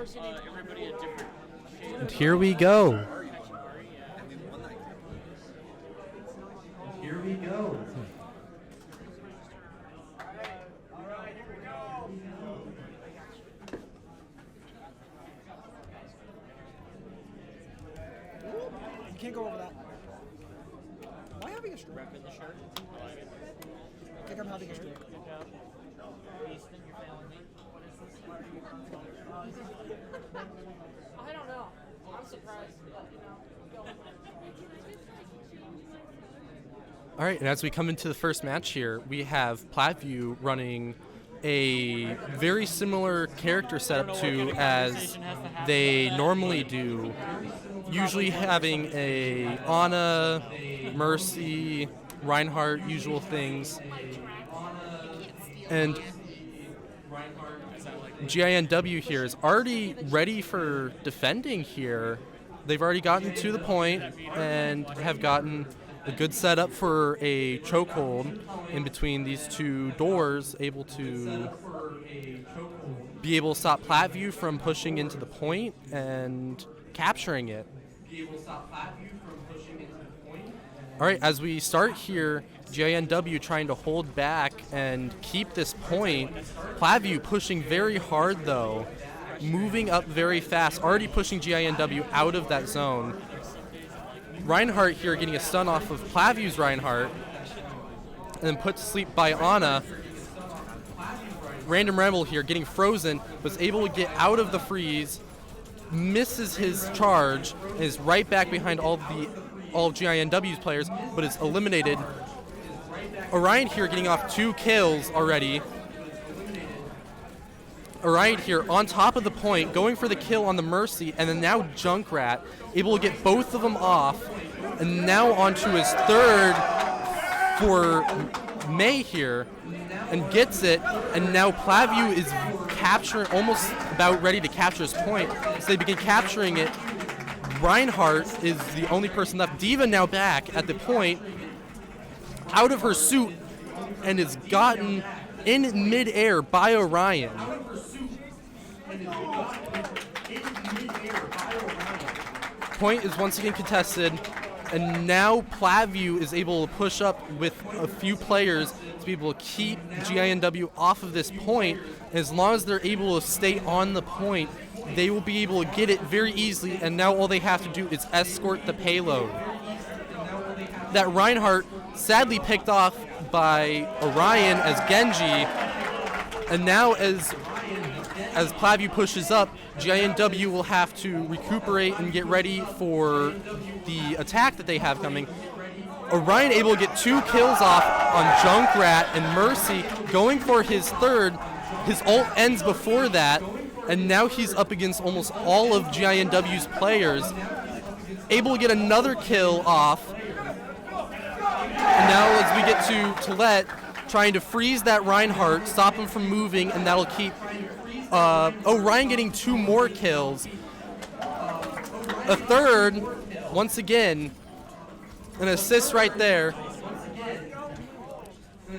And here we go. Here we go. You can't go over that. Am I having a stroke? I think I'm having a stroke. I don't know. I'm surprised. All right, and as we come into the first match here, we have Platteview running a very similar character setup to as they normally do, usually having a Anna, Mercy, Reinhardt, usual things. And GINW here is already ready for defending here. They've already gotten to the point and have gotten a good setup for a chokehold in between these two doors, able to be able to stop Platteview from pushing into the point and capturing it. All right, as we start here, GINW trying to hold back and keep this point. Platteview pushing very hard though, moving up very fast, already pushing GINW out of that zone. Reinhardt here getting a stun off of Plattview's Reinhardt and then put to sleep by Anna. Random Rebel here getting frozen, was able to get out of the freeze, misses his charge, and is right back behind all of GINW's players, but is eliminated. Orion here getting off 2 kills already. Orion here on top of the point, going for the kill on the Mercy, and then now Junkrat able to get both of them off, and now onto his third for May here, and gets it, and now Platteview is capturing, almost about ready to capture his point, so they begin capturing it. Reinhardt is the only person left. Diva now back at the point, out of her suit, and is gotten in midair by Orion. Point is once again contested, and now Platteview is able to push up with a few players to be able to keep GINW off of this point. And as long as they're able to stay on the point, they will be able to get it very easily, and now all they have to do is escort the payload. That Reinhardt sadly picked off by Orion as Genji, and now as Platteview pushes up, GINW will have to recuperate and get ready for the attack that they have coming. Orion able to get 2 kills off on Junkrat and Mercy, going for his third. His ult ends before that, and now he's up against almost all of GINW's players. Able to get another kill off. And now as we get to Toilette, trying to freeze that Reinhardt, stop him from moving, and that'll keep Orion getting 2 more kills. A third, once again, an assist right there.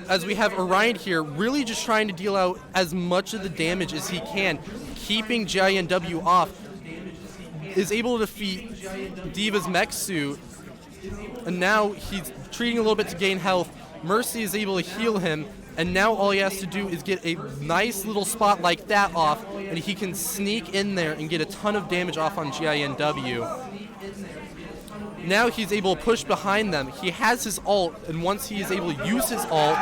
As we have Orion here, really just trying to deal out as much of the damage as he can, keeping GINW off, is able to defeat Diva's mech suit, and now he's treating a little bit to gain health. Mercy is able to heal him, and now all he has to do is get a nice little spot like that off, and he can sneak in there and get a ton of damage off on GINW. Now he's able to push behind them. He has his ult, and once he is able to use his ult,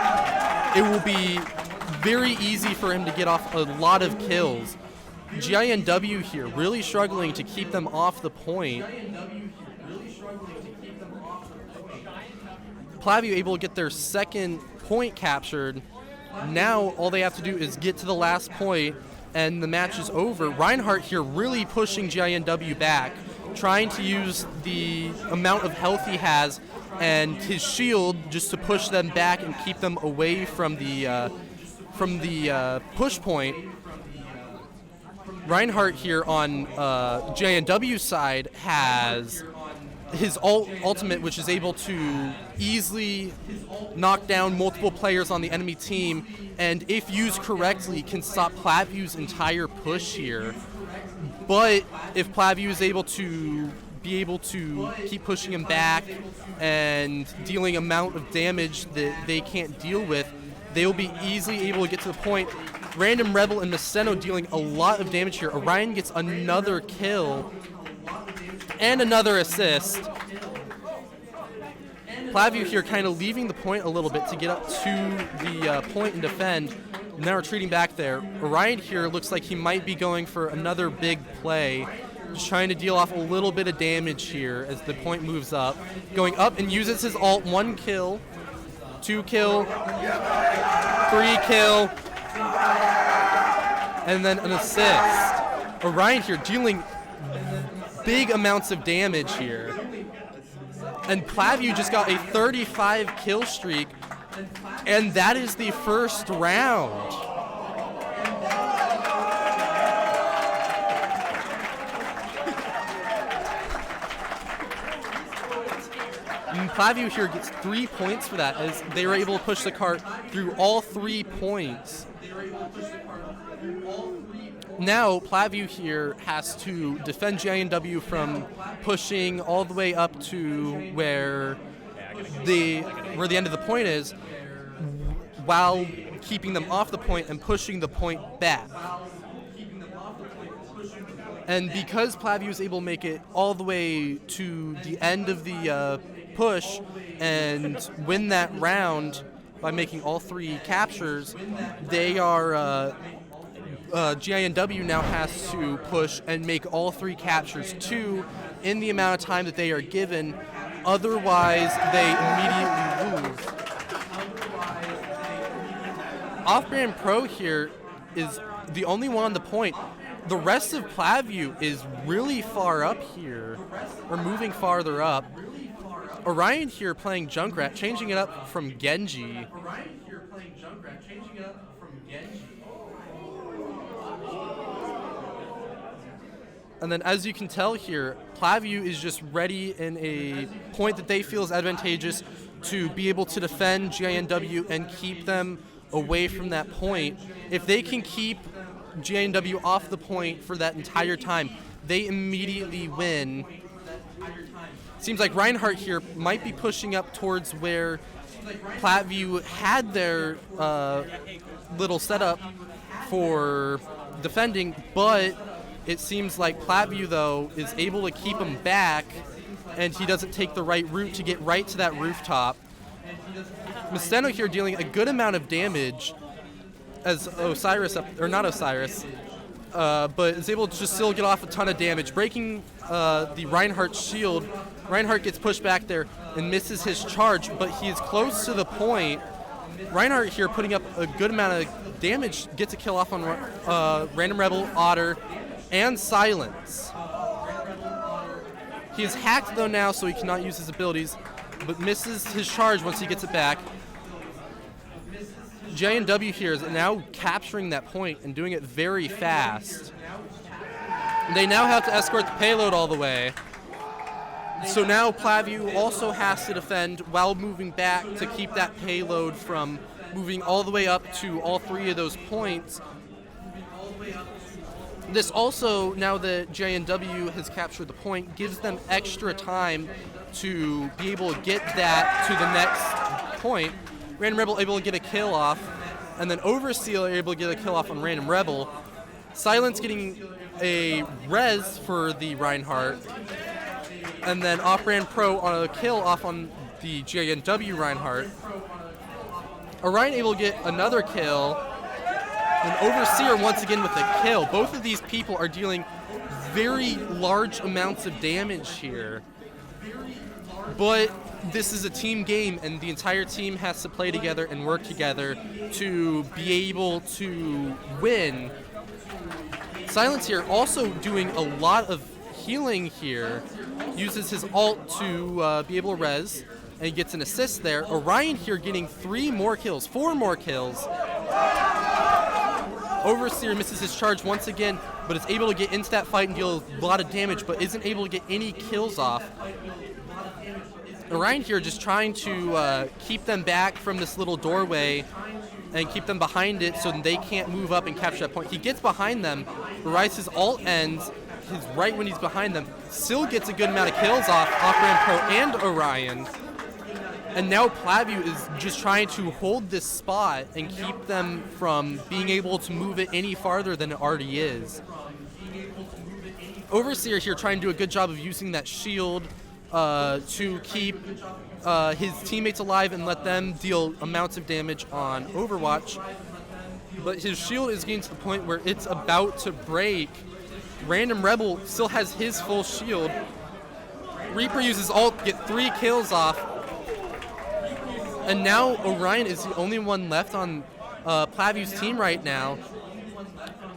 it will be very easy for him to get off a lot of kills. GINW here really struggling to keep them off the point. Platteview able to get their second point captured. Now all they have to do is get to the last point, and the match is over. Reinhardt here really pushing GINW back, trying to use the amount of health he has and his shield just to push them back and keep them away from the push point. Reinhardt here on GINW's side has his ultimate, which is able to easily knock down multiple players on the enemy team, and if used correctly, can stop Plattview's entire push here. But if Platteview is able to keep pushing him back and dealing amount of damage that they can't deal with, they will be easily able to get to the point. Random Rebel and Meceno dealing a lot of damage here. Orion gets another kill and another assist. Platteview here kind of leaving the point a little bit to get up to the point and defend. Now retreating back there. Orion here looks like he might be going for another big play. Just trying to deal off a little bit of damage here as the point moves up. Going up and uses his ult. 1 kill, 2 kill, 3 kill, and then an assist. Orion here dealing big amounts of damage here. And Platteview just got a 35 kill streak, and that is the first round. And Platteview here gets 3 points for that, as they were able to push the cart through all 3 points. Now, Platteview here has to defend GINW from pushing all the way up to where the end of the point is, while keeping them off the point and pushing the point back. And because Platteview is able to make it all the way to the end of the push and win that round by making all 3 captures, they are GINW now has to push and make all 3 captures too in the amount of time that they are given. Otherwise, they immediately lose. Off-brand Pro here is the only one on the point. The rest of Platteview is really far up here, or moving farther up. Orion here playing Junkrat, changing it up from Genji. And then as you can tell here, Platteview is just ready in a point that they feel is advantageous to be able to defend GINW and keep them away from that point. If they can keep GINW off the point for that entire time, they immediately win. Seems like Reinhardt here might be pushing up towards where Platteview had their little setup for defending, but it seems like Platteview, though, is able to keep him back, and he doesn't take the right route to get right to that rooftop. Meceno here dealing a good amount of damage as Osiris, but is able to just still get off a ton of damage, breaking the Reinhardt shield. Reinhardt gets pushed back there and misses his charge, but he is close to the point. Reinhardt here putting up a good amount of damage, gets a kill off on Random Rebel, Otter, and Silence. He is hacked though now, so he cannot use his abilities, but misses his charge once he gets it back. GINW here is now capturing that point and doing it very fast. They now have to escort the payload all the way. So now Platteview also has to defend while moving back to keep that payload from moving all the way up to all 3 of those points. This also, now that GINW has captured the point, gives them extra time to be able to get that to the next point. Random Rebel able to get a kill off, and then Overseal able to get a kill off on Random Rebel. Silence getting a res for the Reinhardt, and then Off-Brand Pro on a kill off on the GINW Reinhardt. Orion able to get another kill, and Overseer once again with a kill. Both of these people are dealing very large amounts of damage here. But this is a team game, and the entire team has to play together and work together to be able to win. Silence here also doing a lot of healing here. Uses his ult to be able to res, and he gets an assist there. Orion here getting 4 more kills. Overseer misses his charge once again, but is able to get into that fight and deal a lot of damage, but isn't able to get any kills off. Orion here just trying to keep them back from this little doorway and keep them behind it so they can't move up and capture that point. He gets behind them, Rice's ult ends, his right when he's behind them. Still gets a good amount of kills off-brand Pro and Orion. And now Platteview is just trying to hold this spot and keep them from being able to move it any farther than it already is. Overseer here trying to do a good job of using that shield to keep his teammates alive and let them deal amounts of damage on Overwatch. But his shield is getting to the point where it's about to break. Random Rebel still has his full shield. Reaper uses ult to get 3 kills off. And now Orion is the only one left on Plattview's team right now.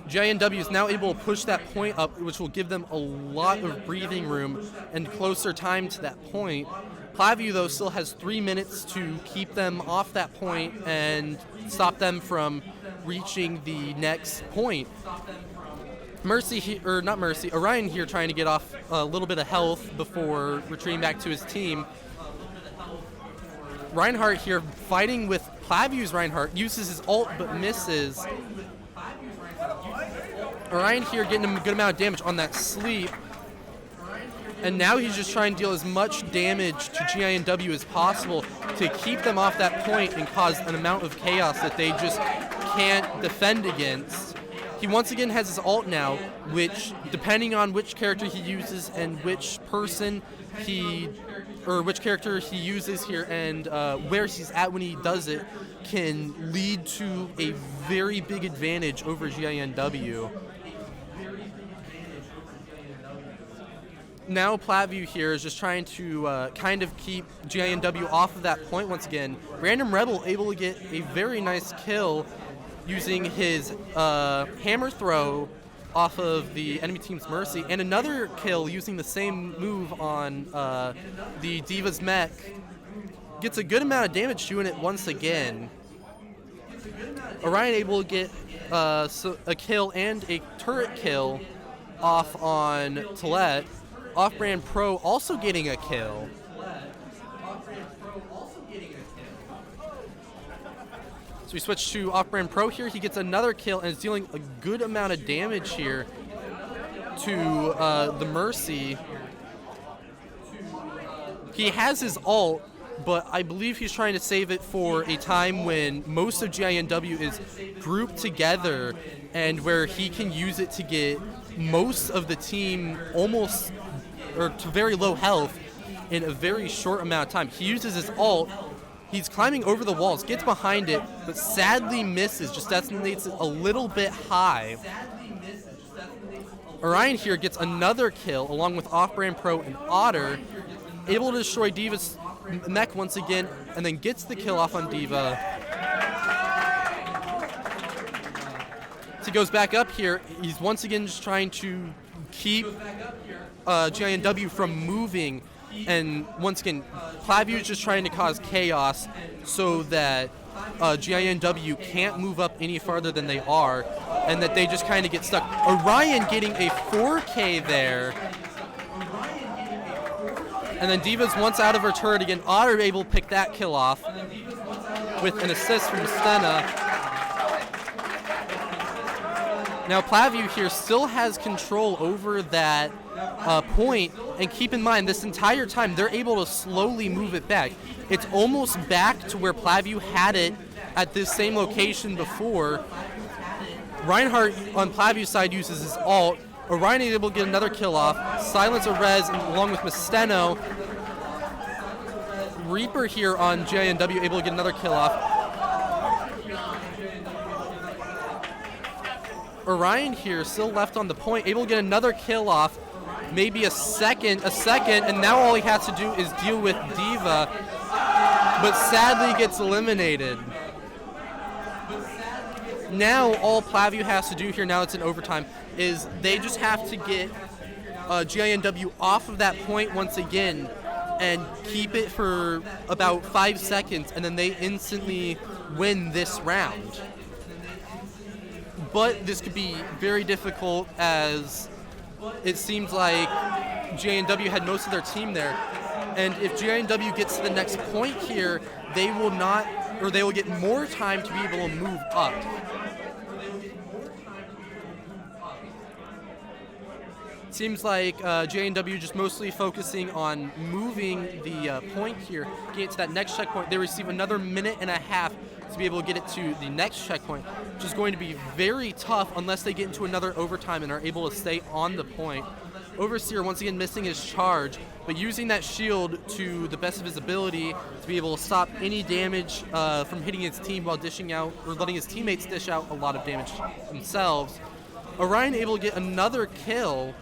GINW is now able to push that point up, which will give them a lot of breathing room and closer time to that point. Platteview, though, still has 3 minutes to keep them off that point and stop them from reaching the next point. Orion here trying to get off a little bit of health before retreating back to his team. Reinhardt here fighting with Plattview's Reinhardt, uses his ult but misses. Orion here getting him a good amount of damage on that sleep. And now he's just trying to deal as much damage to GINW as possible to keep them off that point and cause an amount of chaos that they just can't defend against. He once again has his ult now, which, depending on which character he uses and which character he uses here and where he's at when he does it, can lead to a very big advantage over GINW. Now Platteview here is just trying to kind of keep GINW off of that point once again. Random Rebel able to get a very nice kill using his hammer throw off of the enemy team's Mercy, and another kill using the same move on the D.Va's mech. Gets a good amount of damage doing it once again. Orion able to get a kill and a turret kill off on Tillette. Off-brand Pro also getting a kill. So we switch to Off-brand Pro here. He gets another kill and is dealing a good amount of damage here to the Mercy. He has his ult, but I believe he's trying to save it for a time when most of GINW is grouped together and where he can use it to get most of the team almost or to very low health in a very short amount of time. He uses his ult. He's climbing over the walls, gets behind it, but sadly misses, just detonates it a little bit high. Orion here gets another kill along with Off-brand Pro and Otter, able to destroy D.Va's mech once again, and then gets the kill off on D.Va. So he goes back up here. He's once again just trying to keep GINW from moving. And once again, Platteview is just trying to cause chaos so that GINW can't move up any farther than they are, and that they just kind of get stuck. Orion getting a 4K there. And then D.Va's once out of her turret again. Otter able to pick that kill off with an assist from Stena. Now Platteview here still has control over that point, and keep in mind this entire time they're able to slowly move it back. It's almost back to where Platteview had it at this same location before. Reinhardt on Plattview's side uses his ult. Orion is able to get another kill off. Silence a res along with Misteno. Reaper here on GINW able to get another kill off. Orion here still left on the point, able to get another kill off. Maybe a second, and now all he has to do is deal with D.Va, but sadly gets eliminated. Now all Platteview has to do here, now it's in overtime, is they just have to get GINW off of that point once again and keep it for about 5 seconds, and then they instantly win this round. But this could be very difficult as it seems like GINW had most of their team there. And if GINW gets to the next point here, they will not, or they will get more time to be able to move up. seems like JNW just mostly focusing on moving the point here, getting to that next checkpoint. They receive another minute and a half to be able to get it to the next checkpoint, which is going to be very tough unless they get into another overtime and are able to stay on the point. Overseer once again missing his charge, but using that shield to the best of his ability to be able to stop any damage from hitting his team while dishing out, or letting his teammates dish out a lot of damage themselves. Orion able to get another kill.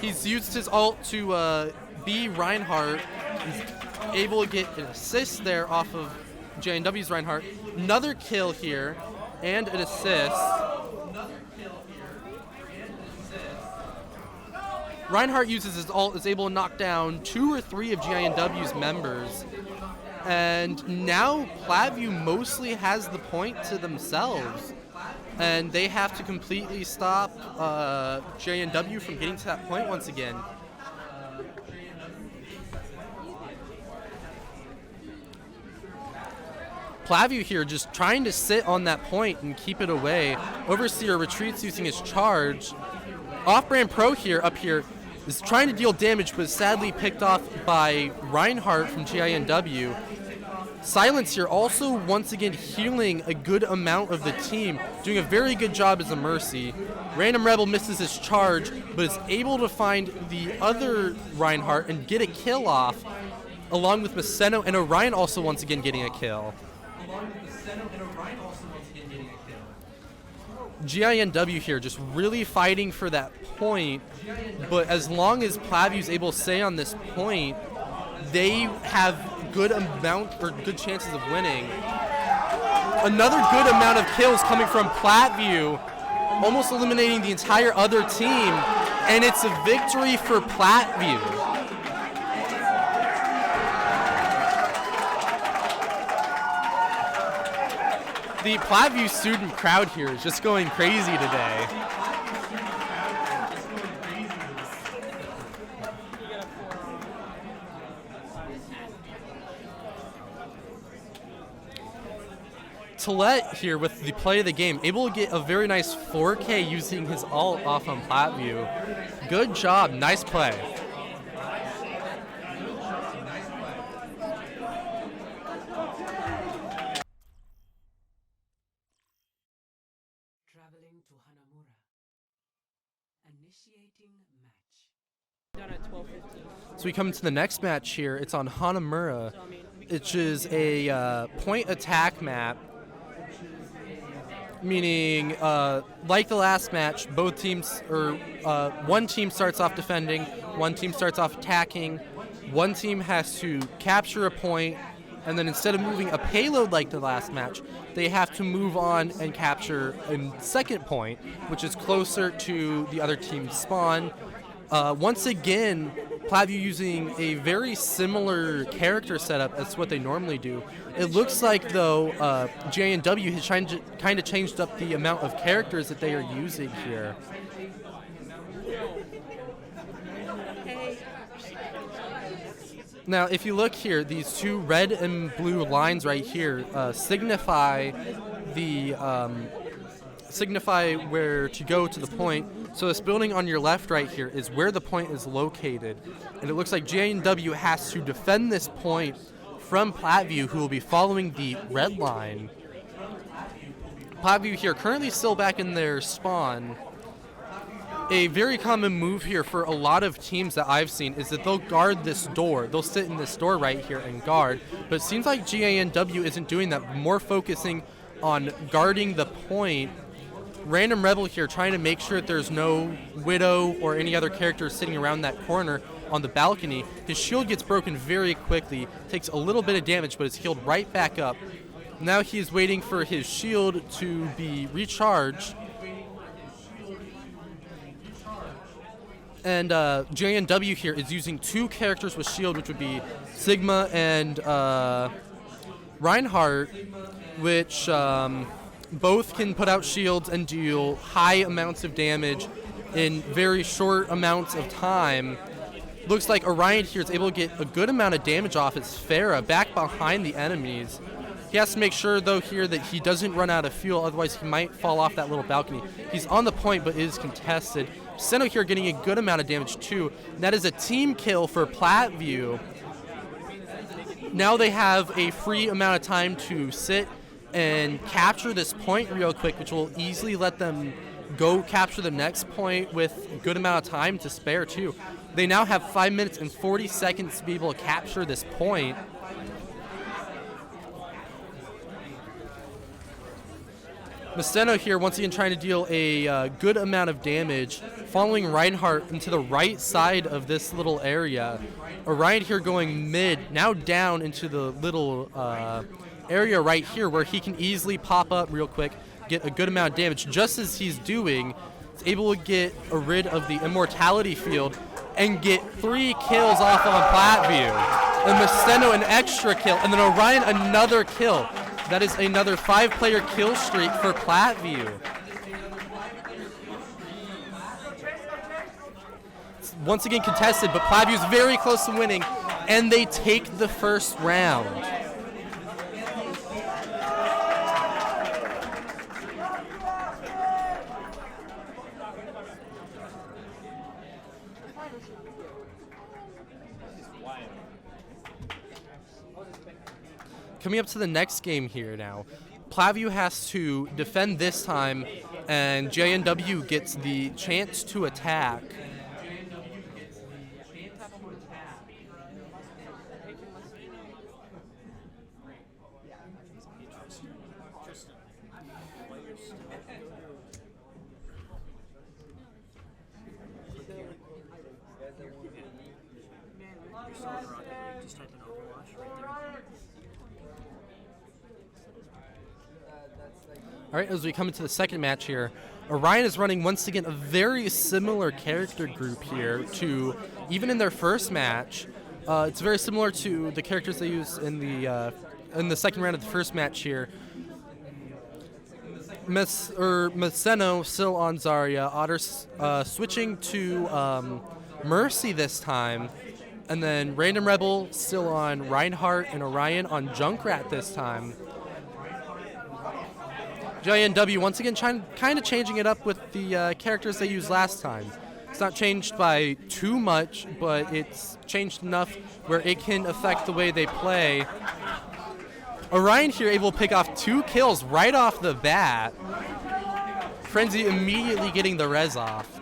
He's used his ult to be Reinhardt. He's able to get an assist there off of JNW's Reinhardt. Another kill here and an assist. Reinhardt uses his ult, is able to knock down 2 or 3 of GINW's members. And now Platteview mostly has the point to themselves. And they have to completely stop JNW from getting to that point once again. Platteview here just trying to sit on that point and keep it away. Overseer retreats using his charge. Off-brand Pro here, up here, is trying to deal damage, but is sadly picked off by Reinhardt from GINW. Silence here also once again healing a good amount of the team, doing a very good job as a Mercy. Random Rebel misses his charge, but is able to find the other Reinhardt and get a kill off, along with Maceno and Orion also once again getting a kill. GINW here just really fighting for that point, but as long as Plattview's able to stay on this point, they have good chances of winning. Another good amount of kills coming from Platteview, almost eliminating the entire other team, and it's a victory for Platteview. The Platteview student crowd here is just going crazy today. Tillette here with the play of the game, able to get a very nice 4K using his ult off on Platteview. Good job, nice play. Traveling to Hanamura. Initiating match. Done at 12:15. So we come to the next match here. It's on Hanamura, which is a point attack map. Meaning, like the last match, both teams, or one team starts off defending, one team starts off attacking, one team has to capture a point, and then instead of moving a payload like the last match, they have to move on and capture a second point, which is closer to the other team's spawn. Once again, Platteview using a very similar character setup as what they normally do. It looks like, though, JNW has kind of changed up the amount of characters that they are using here. Now, if you look here, these two red and blue lines right here signify where to go to the point. So this building on your left right here is where the point is located. And it looks like JNW has to defend this point from Platteview, who will be following the red line. Platteview here currently still back in their spawn. A very common move here for a lot of teams that I've seen is that they'll guard this door. They'll sit in this door right here and guard. But it seems like GINW isn't doing that, more focusing on guarding the point. Random Rebel here trying to make sure that there's no Widow or any other characters sitting around that corner on the balcony. His shield gets broken very quickly, takes a little bit of damage, but is healed right back up. Now he is waiting for his shield to be recharged. And JNW here is using two characters with shield, which would be Sigma and Reinhardt, which both can put out shields and deal high amounts of damage in very short amounts of time. Looks like Orion here is able to get a good amount of damage off his Pharah back behind the enemies. He has to make sure, though, here that he doesn't run out of fuel, otherwise he might fall off that little balcony. He's on the point, but is contested. Seno here getting a good amount of damage, too. And that is a team kill for Platteview. Now they have a free amount of time to sit and capture this point real quick, which will easily let them go capture the next point with a good amount of time to spare, too. They now have 5 minutes and 40 seconds to be able to capture this point. Masteno here once again trying to deal a good amount of damage, following Reinhardt into the right side of this little area. Orion here going mid, now down into the little area right here where he can easily pop up real quick, get a good amount of damage. Just as he's doing, he's able to get rid of the immortality field and get 3 kills off on Platteview. And Masteno an extra kill, and then Orion another kill. That is another 5-player kill streak for Platteview. It's once again contested, but Plattview's very close to winning, and they take the first round. Coming up to the next game here now, Platteview has to defend this time, and JNW gets the chance to attack. Just type in Overwatch right there. All right, as we come into the second match here, Orion is running once again a very similar character group here to even in their first match. It's very similar to the characters they used in the second round of the first match here. Masteno still on Zarya, Otter switching to Mercy this time, and then Random Rebel still on Reinhardt, and Orion on Junkrat this time. JNW once again kind of changing it up with the characters they used last time. It's not changed by too much, but it's changed enough where it can affect the way they play. Orion here able to pick off 2 kills right off the bat. Frenzy immediately getting the res off.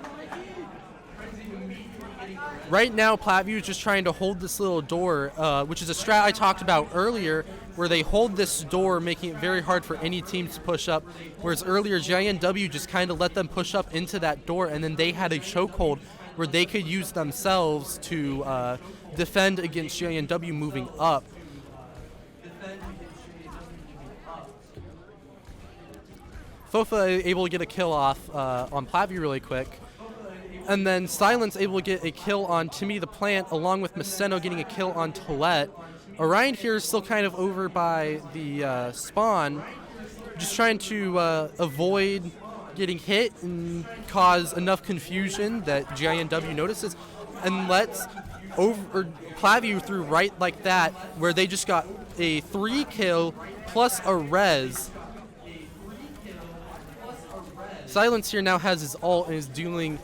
Right now, Platteview is just trying to hold this little door, which is a strat I talked about earlier, where they hold this door, making it very hard for any team to push up. Whereas earlier, JNW just kind of let them push up into that door, and then they had a chokehold where they could use themselves to defend against JNW moving up. Fofa able to get a kill off on Platteview really quick. And then Silence able to get a kill on Timmy the Plant, along with Masteno getting a kill on Toilette. Orion here is still kind of over by the spawn, just trying to avoid getting hit and cause enough confusion that GINW notices, and lets Platteview through right like that, where they just got a 3 kill plus a res. Silence here now has his ult and is dealing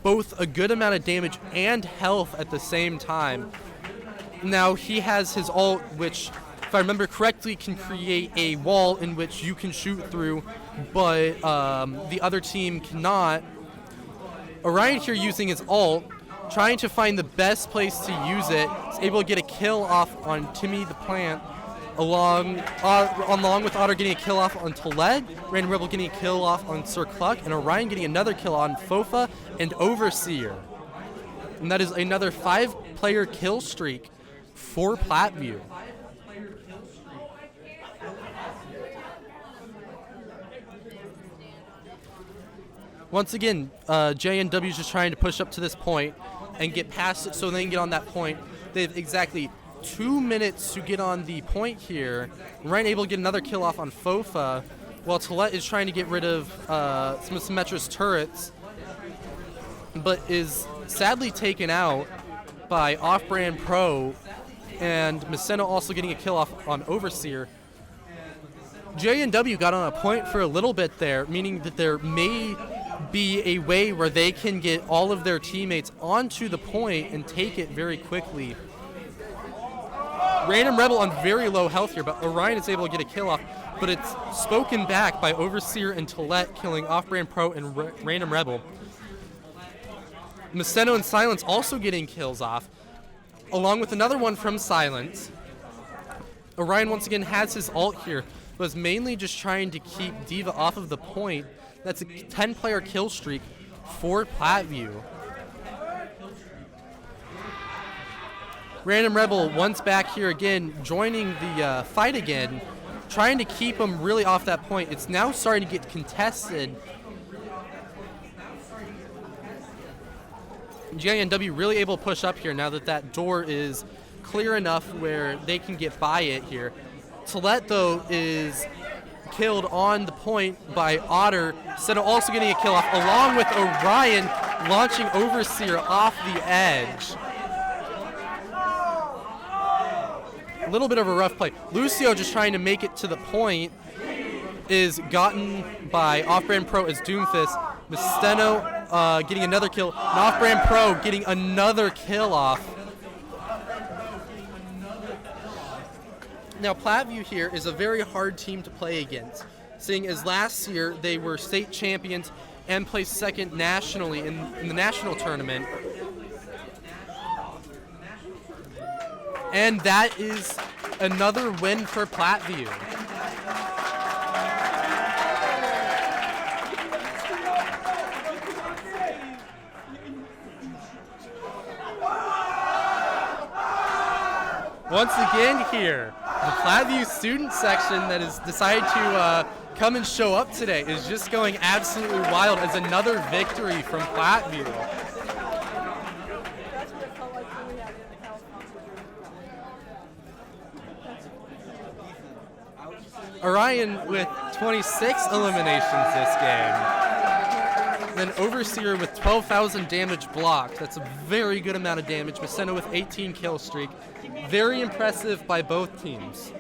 both a good amount of damage and health at the same time. Now he has his ult, which, if I remember correctly, can create a wall in which you can shoot through, but the other team cannot. Orion here using his ult, trying to find the best place to use it. Is able to get a kill off on Timmy the Plant, along with Otter getting a kill off on Toilette, Random Rebel getting a kill off on Sir Cluck, and Orion getting another kill on Fofa and Overseer. And that is another 5-player kill streak for Platteview. Once again, JNW is just trying to push up to this point and get past it so they can get on that point. They have exactly 2 minutes to get on the point here. Ryan able to get another kill off on Fofa, while Toilette is trying to get rid of some of Symmetra's turrets, but is sadly taken out by Off-Brand Pro, and Masteno also getting a kill off on Overseer. JNW got on a point for a little bit there, meaning that there may be a way where they can get all of their teammates onto the point and take it very quickly. Random Rebel on very low health here, but Orion is able to get a kill off, but it's spoken back by Overseer and Tillette, killing Off-Brand Pro and Random Rebel. Maceno and Silence also getting kills off, along with another one from Silence. Orion once again has his ult here, but is mainly just trying to keep D.Va off of the point. That's a 10-player kill streak for Platteview. Random Rebel once back here again, joining the fight again, trying to keep him really off that point. It's now starting to get contested. JNW really able to push up here now that that door is clear enough where they can get by it here. Tillette, though, is killed on the point by Otter, instead of also getting a kill off, along with Orion launching Overseer off the edge. A little bit of a rough play. Lucio just trying to make it to the point is gotten by Off-Brand Pro as Doomfist. Maceno getting another kill, and Off-Brand Pro getting another kill off. Now, Platteview here is a very hard team to play against, seeing as last year they were state champions and placed second nationally in the national tournament. And that is another win for Platteview. Once again here, the Platteview student section that has decided to come and show up today is just going absolutely wild as another victory from Platteview. That's what it felt like when we had it in the California. Orion with 26 eliminations this game. Then Overseer with 12,000 damage blocked. That's a very good amount of damage. Maceno with 18 kill streak. Very impressive by both teams.